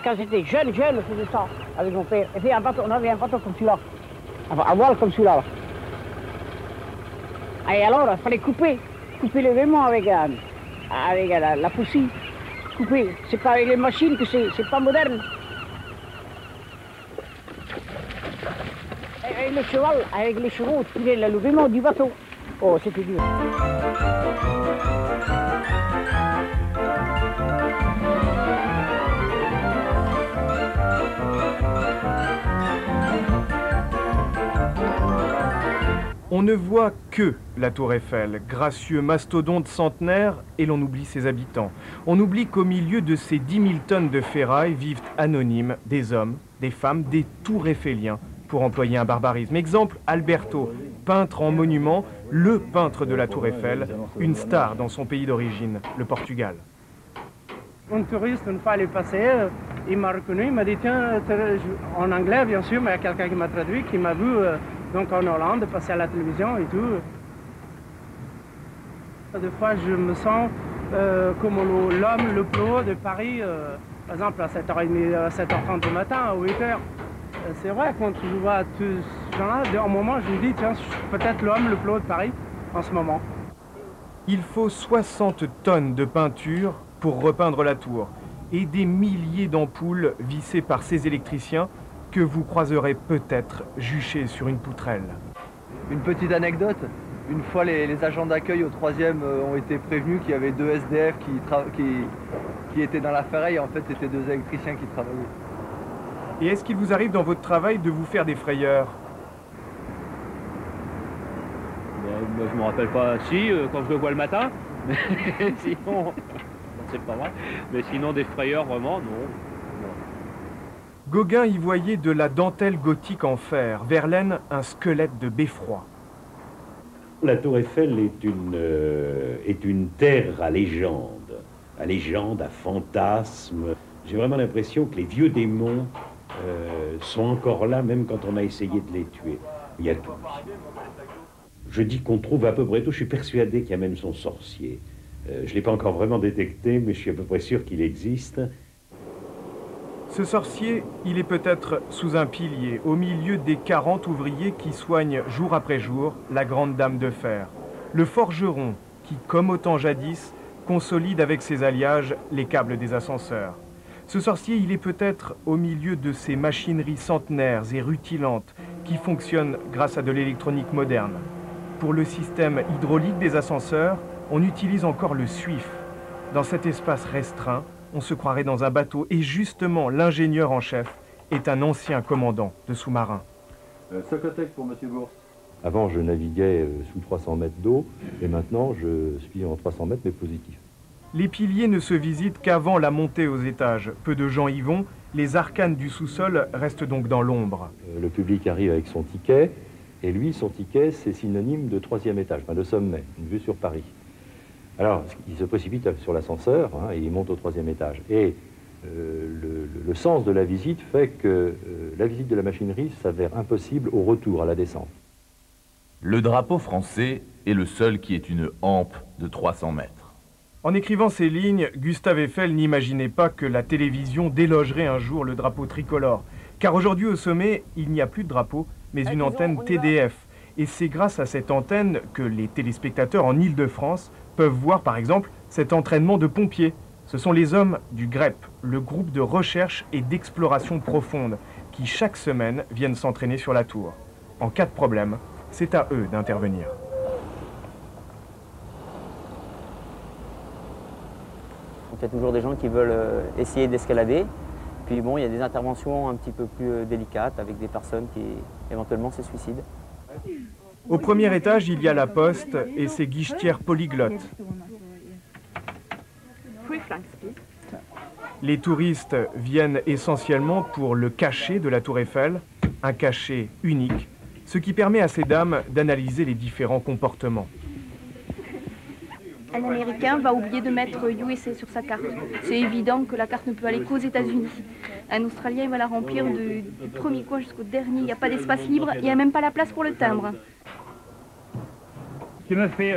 Quand j'étais jeune, je faisais ça avec mon père. Et puis on avait un bateau comme celui-là, à voile comme celui-là. Et alors, il fallait couper l'élément avec la poussée. Couper. C'est pas avec les machines que c'est pas moderne. Avec le cheval, avec les chevaux, tirer le levement du bateau. Oh, c'était dur. On ne voit que la Tour Eiffel, gracieux mastodonte centenaire, et l'on oublie ses habitants. On oublie qu'au milieu de ces 10 000 tonnes de ferraille vivent anonymes des hommes, des femmes, des tours eifféliens, pour employer un barbarisme. Exemple, Alberto, peintre en monument, le peintre de la Tour Eiffel, une star dans son pays d'origine, le Portugal. Un touriste, une fois, il est passé, il m'a reconnu, il m'a dit, tiens, en anglais bien sûr, mais il y a quelqu'un qui m'a traduit, qui m'a vu donc en Hollande, passer à la télévision et tout. Des fois, je me sens comme l'homme le plus haut de Paris, par exemple à 7h30, à 7h30 du matin, à 8h. C'est vrai, quand je vois tous ces gens-là, d'un moment, je me dis, tiens, je suis peut-être l'homme le plus haut de Paris en ce moment. Il faut 60 tonnes de peinture pour repeindre la tour et des milliers d'ampoules vissées par ces électriciens que vous croiserez peut-être juchés sur une poutrelle. Une petite anecdote, une fois les agents d'accueil au 3e ont été prévenus qu'il y avait 2 SDF qui étaient dans la ferraille, en fait c'était 2 électriciens qui travaillaient. Et est-ce qu'il vous arrive dans votre travail de vous faire des frayeurs? Moi, je me rappelle pas, si, quand je le vois le matin, mais sinon, c'est pas vrai. Mais sinon, des frayeurs, vraiment, non. Gauguin y voyait de la dentelle gothique en fer, Verlaine un squelette de beffroi. La Tour Eiffel est une terre à légende, à fantasme. J'ai vraiment l'impression que les vieux démons sont encore là, même quand on a essayé de les tuer. Il y a tout. Je dis qu'on trouve à peu près tout. Je suis persuadé qu'il y a même son sorcier. Je ne l'ai pas encore vraiment détecté, mais je suis à peu près sûr qu'il existe. Ce sorcier, il est peut-être sous un pilier, au milieu des 40 ouvriers qui soignent jour après jour la grande dame de fer. Le forgeron qui, comme au temps jadis, consolide avec ses alliages les câbles des ascenseurs. Ce sorcier, il est peut-être au milieu de ces machineries centenaires et rutilantes qui fonctionnent grâce à de l'électronique moderne. Pour le système hydraulique des ascenseurs, on utilise encore le suif. Dans cet espace restreint, on se croirait dans un bateau et justement l'ingénieur en chef est un ancien commandant de sous-marin. Socotec pour Monsieur Bourse. Avant, je naviguais sous 300 mètres d'eau et maintenant, je suis en 300 mètres mais positif. Les piliers ne se visitent qu'avant la montée aux étages. Peu de gens y vont, les arcanes du sous-sol restent donc dans l'ombre. Le public arrive avec son ticket et lui, son ticket, c'est synonyme de 3e étage, enfin de sommet, une vue sur Paris. Alors, il se précipite sur l'ascenseur et il monte au 3e étage. Et le sens de la visite fait que la visite de la machinerie s'avère impossible au retour, à la descente. Le drapeau français est le seul qui ait une hampe de 300 mètres. En écrivant ces lignes, Gustave Eiffel n'imaginait pas que la télévision délogerait un jour le drapeau tricolore. Car aujourd'hui au sommet, il n'y a plus de drapeau, mais une antenne TDF. Et c'est grâce à cette antenne que les téléspectateurs en Île-de-France peuvent voir par exemple cet entraînement de pompiers. Ce sont les hommes du GREP, le groupe de recherche et d'exploration profonde, qui chaque semaine viennent s'entraîner sur la tour. En cas de problème, c'est à eux d'intervenir. Il y a toujours des gens qui veulent essayer d'escalader. Puis bon, il y a des interventions un petit peu plus délicates avec des personnes qui éventuellement se suicident. Au premier étage, il y a la poste et ses guichetières polyglottes. Les touristes viennent essentiellement pour le cachet de la Tour Eiffel, un cachet unique, ce qui permet à ces dames d'analyser les différents comportements. Un Américain va oublier de mettre USA sur sa carte. C'est évident que la carte ne peut aller qu'aux États-Unis. Un Australien il va la remplir du premier coin jusqu'au dernier. Il n'y a pas d'espace libre, il n'y a même pas la place pour le timbre. Tu me fais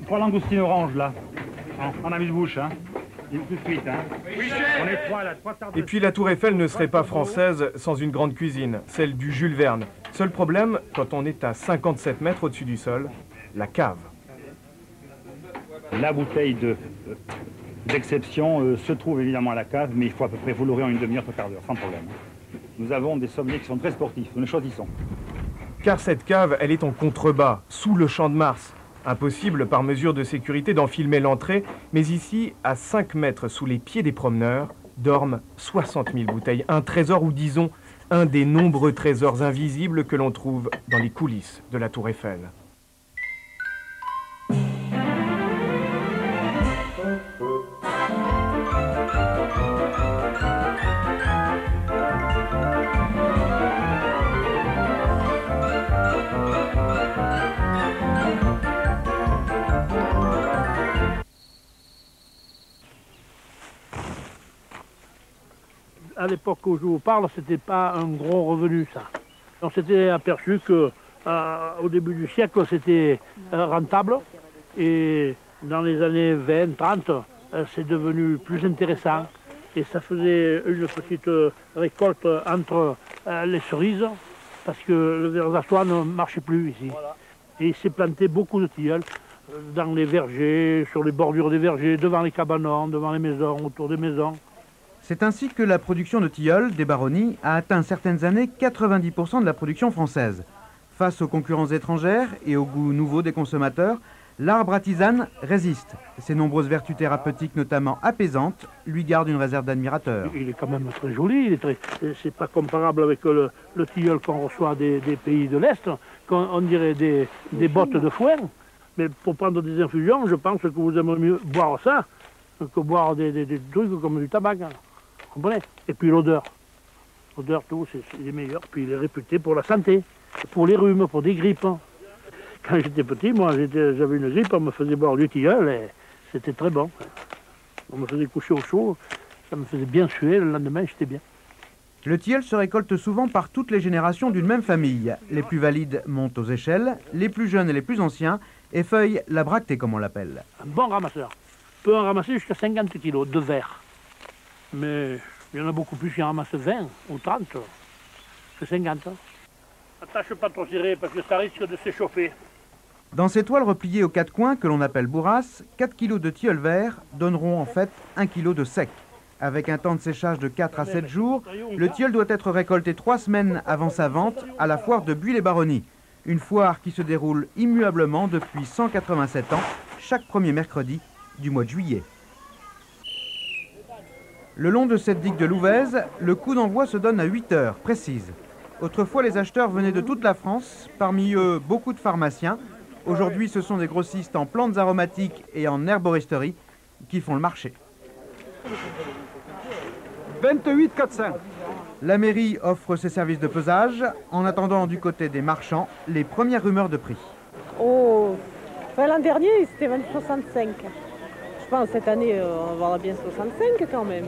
3 langoustines oranges là, en amuse-bouche. Hein. Et puis la tour Eiffel ne serait pas française sans une grande cuisine, celle du Jules Verne. Seul problème, quand on est à 57 mètres au-dessus du sol, la cave. La bouteille d'exception se trouve évidemment à la cave, mais il faut à peu près vous l'ouvrir en une demi-heure, 3 quarts d'heure, sans problème. Nous avons des sommeliers qui sont très sportifs, nous les choisissons. Car cette cave, elle est en contrebas, sous le Champ de Mars. Impossible par mesure de sécurité d'en filmer l'entrée, mais ici, à 5 mètres sous les pieds des promeneurs, dorment 60 000 bouteilles. Un trésor, ou disons, un des nombreux trésors invisibles que l'on trouve dans les coulisses de la tour Eiffel. À l'époque où je vous parle, c'était pas un gros revenu, ça. On s'était aperçu que au début du siècle, c'était rentable. Et dans les années 20, 30, c'est devenu plus intéressant. Et ça faisait une petite récolte entre les cerises, parce que le verzaçois ne marchait plus ici. Et il s'est planté beaucoup de tilleuls dans les vergers, sur les bordures des vergers, devant les cabanons, devant les maisons, autour des maisons. C'est ainsi que la production de tilleuls, des baronnies, a atteint certaines années 90% de la production française. Face aux concurrences étrangères et aux goûts nouveaux des consommateurs, l'arbre à tisane résiste. Ses nombreuses vertus thérapeutiques, notamment apaisantes, lui gardent une réserve d'admirateurs. Il est quand même très joli, c'est pas comparable avec le tilleul qu'on reçoit des pays de l'Est, on dirait des bottes de foin. Mais pour prendre des infusions, je pense que vous aimeriez mieux boire ça que boire des trucs comme du tabac. Vous comprenez? Et puis l'odeur. L'odeur, tout, c'est les meilleurs. Puis il est réputé pour la santé, pour les rhumes, pour des grippes. Quand j'étais petit, moi, j'avais une grippe, on me faisait boire du tilleul et c'était très bon. On me faisait coucher au chaud, ça me faisait bien suer, le lendemain, j'étais bien. Le tilleul se récolte souvent par toutes les générations d'une même famille. Les plus valides montent aux échelles, les plus jeunes et les plus anciens effeuillent la bractée, comme on l'appelle. Un bon ramasseur peut en ramasser jusqu'à 50 kilos de verre. Mais il y en a beaucoup plus qui en ramassent 20 ou 30 que 50. Attache pas trop serré parce que ça risque de s'échauffer. Dans ces toiles repliées aux 4 coins, que l'on appelle bourrasses, 4 kilos de tilleul vert donneront en fait 1 kilo de sec. Avec un temps de séchage de 4 à 7 jours, le tilleul doit être récolté 3 semaines avant sa vente à la foire de Buis-les-Baronnies. Une foire qui se déroule immuablement depuis 187 ans, chaque premier mercredi du mois de juillet. Le long de cette digue de Louvèze, le coup d'envoi se donne à 8 heures précises. Autrefois, les acheteurs venaient de toute la France, parmi eux beaucoup de pharmaciens. Aujourd'hui, ce sont des grossistes en plantes aromatiques et en herboristerie qui font le marché. 28 400. La mairie offre ses services de pesage. En attendant, du côté des marchands, les premières rumeurs de prix. Oh, enfin, l'an dernier, c'était 65. Je pense cette année, on va avoir bien 65 quand même.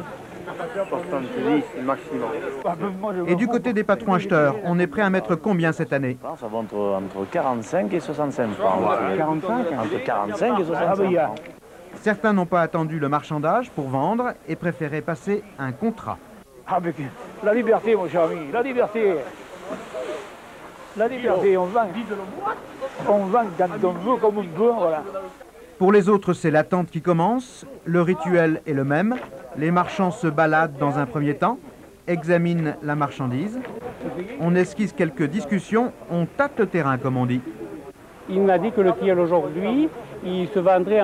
70 maximum. Et du côté des patrons acheteurs, on est prêt à mettre combien cette année? Ça va entre 45 et 65 francs. 45 Entre 45 et 65 francs. Certains n'ont pas attendu le marchandage pour vendre et préféraient passer un contrat. Ah, mais la liberté, mon cher ami, la liberté. La liberté, on vend. On vend quand on veut, comme on veut, voilà. Pour les autres, c'est l'attente qui commence. Le rituel est le même. Les marchands se baladent dans un premier temps, examinent la marchandise. On esquisse quelques discussions, on tâte le terrain, comme on dit. Il m'a dit que le tilleul aujourd'hui, il se vendrait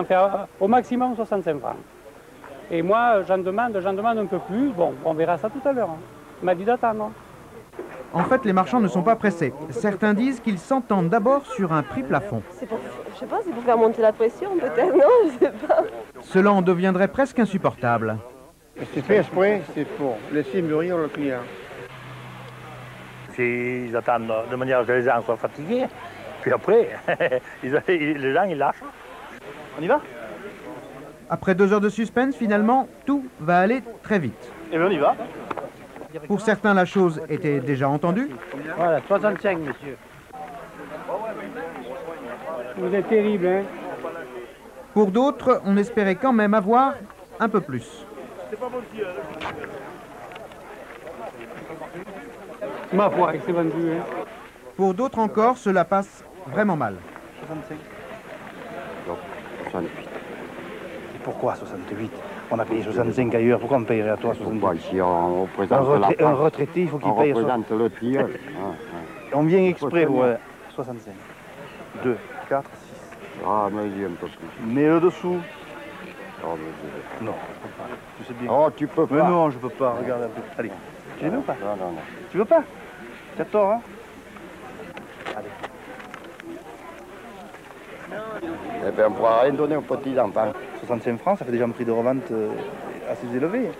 au maximum 65 francs. Et moi, j'en demande un peu plus. Bon, on verra ça tout à l'heure. Il m'a dit d'attendre. En fait, les marchands ne sont pas pressés. Certains disent qu'ils s'entendent d'abord sur un prix plafond. Je sais pas, c'est pour faire monter la pression peut-être, non? Je sais pas. Cela en deviendrait presque insupportable. C'est fait exprès, c'est pour laisser mûrir le client. Ils attendent de manière que les gens soient fatigués. Puis après, les gens, ils lâchent. On y va? Après 2 heures de suspense, finalement, tout va aller très vite. Eh bien, on y va. Pour certains, la chose était déjà entendue. Voilà, 65, monsieur. Vous êtes terrible, hein? Pour d'autres, on espérait quand même avoir un peu plus. Ma foi, c'est vendu. Hein. Pour d'autres encore, cela passe vraiment mal. 65. Donc, 68. Et pourquoi 68? On a payé 65 ailleurs, pourquoi on payerait à toi 68? Pourquoi ici on représente un retraité, il faut qu'il paye... On représente le tilleul. On vient exprès pour 65. 2, 4, 6. Ah, mais il y a un peu plus. Mais le dessous. Oh, mais non, je peux pas. Tu sais bien. Oh, tu peux pas. Mais non, je peux pas. Regarde un peu. Allez. Tu les veux ou pas? Non, non, non. Tu veux pas? Tu as tort, hein? Allez. Eh bien, on ne pourra rien donner aux petits enfants. 65 francs, ça fait déjà un prix de revente assez élevé.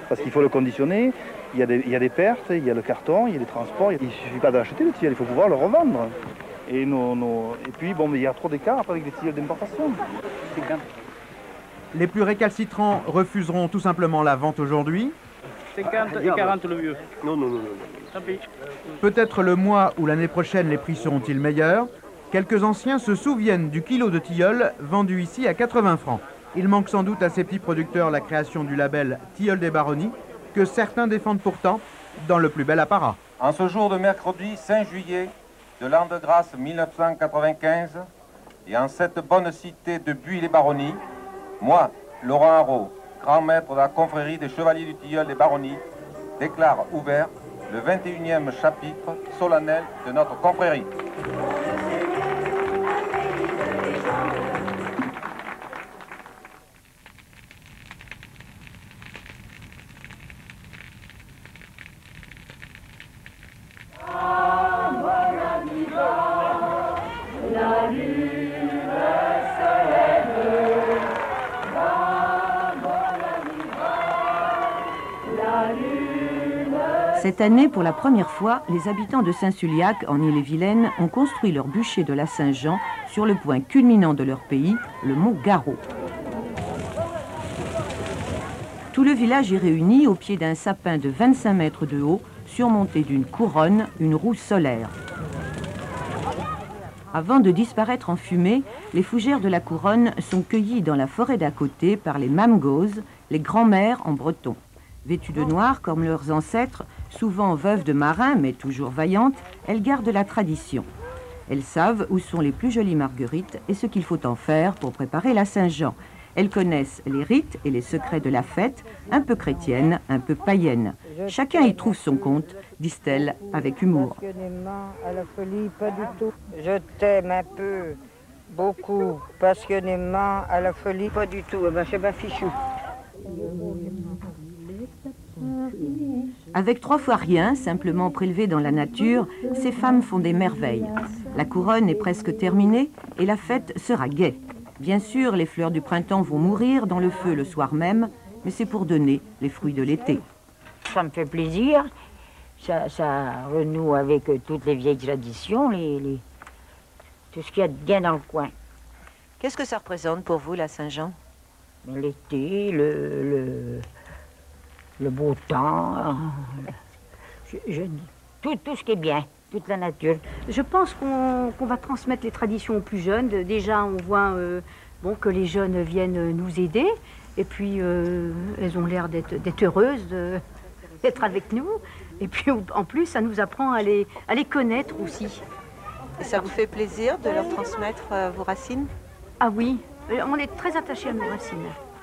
Parce qu'il faut le conditionner, il y a des pertes, il y a le carton, il y a les transports. Il ne suffit pas d'acheter le tilleul, il faut pouvoir le revendre. Et puis, bon, mais il y a trop d'écart avec les tilleuls d'importation. Les plus récalcitrants refuseront tout simplement la vente aujourd'hui. 50 et 40 le vieux. Non, non, non, non. Tant pis. Peut-être le mois ou l'année prochaine les prix seront-ils meilleurs. Quelques anciens se souviennent du kilo de tilleul vendu ici à 80 francs. Il manque sans doute à ces petits producteurs la création du label Tilleul des Baronnies, que certains défendent pourtant dans le plus bel apparat. En ce jour de mercredi 5 juillet de l'an de grâce 1995, et en cette bonne cité de Buis-les-Baronnies, moi, Laurent Haro, grand maître de la confrérie des Chevaliers du Tilleul des Baronnies, déclare ouvert le 21e chapitre solennel de notre confrérie. Cette année, pour la première fois, les habitants de Saint-Suliac, en Ille-et-Vilaine, ont construit leur bûcher de la Saint-Jean sur le point culminant de leur pays, le mont Garot. Tout le village est réuni au pied d'un sapin de 25 mètres de haut, surmonté d'une couronne, une roue solaire. Avant de disparaître en fumée, les fougères de la couronne sont cueillies dans la forêt d'à côté par les mamgoses, les grands-mères en breton. Vêtues de noir comme leurs ancêtres, souvent veuves de marins mais toujours vaillantes, elles gardent la tradition. Elles savent où sont les plus jolies marguerites et ce qu'il faut en faire pour préparer la Saint-Jean. Elles connaissent les rites et les secrets de la fête, un peu chrétienne, un peu païenne. Chacun y trouve son compte, disent-elles avec humour. Passionnément, à la folie, pas du tout. Je t'aime un peu, beaucoup, passionnément, à la folie, pas du tout. Eh ben, c'est pas fichu. Avec 3 fois rien, simplement prélevé dans la nature, ces femmes font des merveilles. La couronne est presque terminée et la fête sera gaie. Bien sûr, les fleurs du printemps vont mourir dans le feu le soir même, mais c'est pour donner les fruits de l'été. Ça me fait plaisir, ça renoue avec toutes les vieilles traditions, tout ce qu'il y a de bien dans le coin. Qu'est-ce que ça représente pour vous, la Saint-Jean? L'été, le beau temps, tout ce qui est bien, toute la nature. Je pense qu'on va transmettre les traditions aux plus jeunes. Déjà, on voit que les jeunes viennent nous aider. Et puis, elles ont l'air d'être heureuses d'être avec nous. Et puis, en plus, ça nous apprend à les connaître aussi. Et ça vous fait plaisir de leur transmettre vos racines? Ah oui, on est très attachés à nos racines.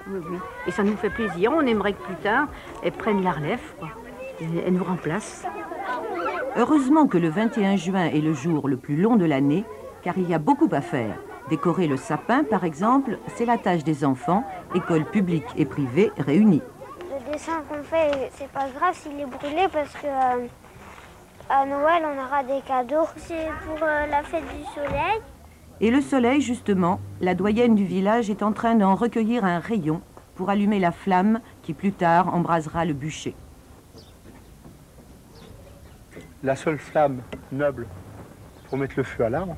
Oui, oui. Et ça nous fait plaisir. On aimerait que plus tard, elles prennent la relève, quoi. Et elles nous remplacent. Heureusement que le 21 juin est le jour le plus long de l'année, car il y a beaucoup à faire. Décorer le sapin, par exemple, c'est la tâche des enfants, écoles publiques et privées réunies. Le dessin qu'on fait, c'est pas grave s'il est brûlé parce que à Noël, on aura des cadeaux. C'est pour la fête du soleil. Et le soleil, justement, la doyenne du village est en train d'en recueillir un rayon pour allumer la flamme qui plus tard embrasera le bûcher. La seule flamme noble pour mettre le feu à l'arbre,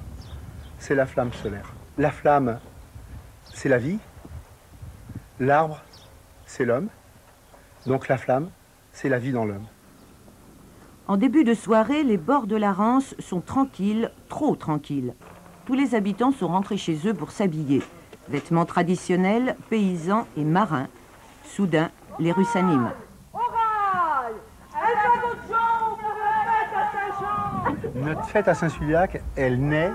c'est la flamme solaire. La flamme, c'est la vie. L'arbre, c'est l'homme. Donc la flamme, c'est la vie dans l'homme. En début de soirée, les bords de la Rance sont tranquilles, trop tranquilles. Tous les habitants sont rentrés chez eux pour s'habiller. Vêtements traditionnels, paysans et marins. Soudain, les rues s'animent. Notre fête à Saint-Suliac, elle naît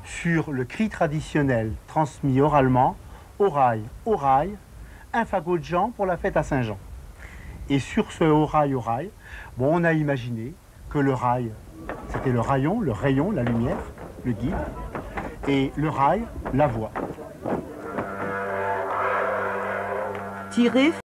sur le cri traditionnel transmis oralement, oraille, oraille, un fagot de Jean pour la fête à Saint-Jean. Et sur ce oraille, oraille, bon, on a imaginé que le rail, c'était le rayon, la lumière, le guide, et le rail, la voie. Tiré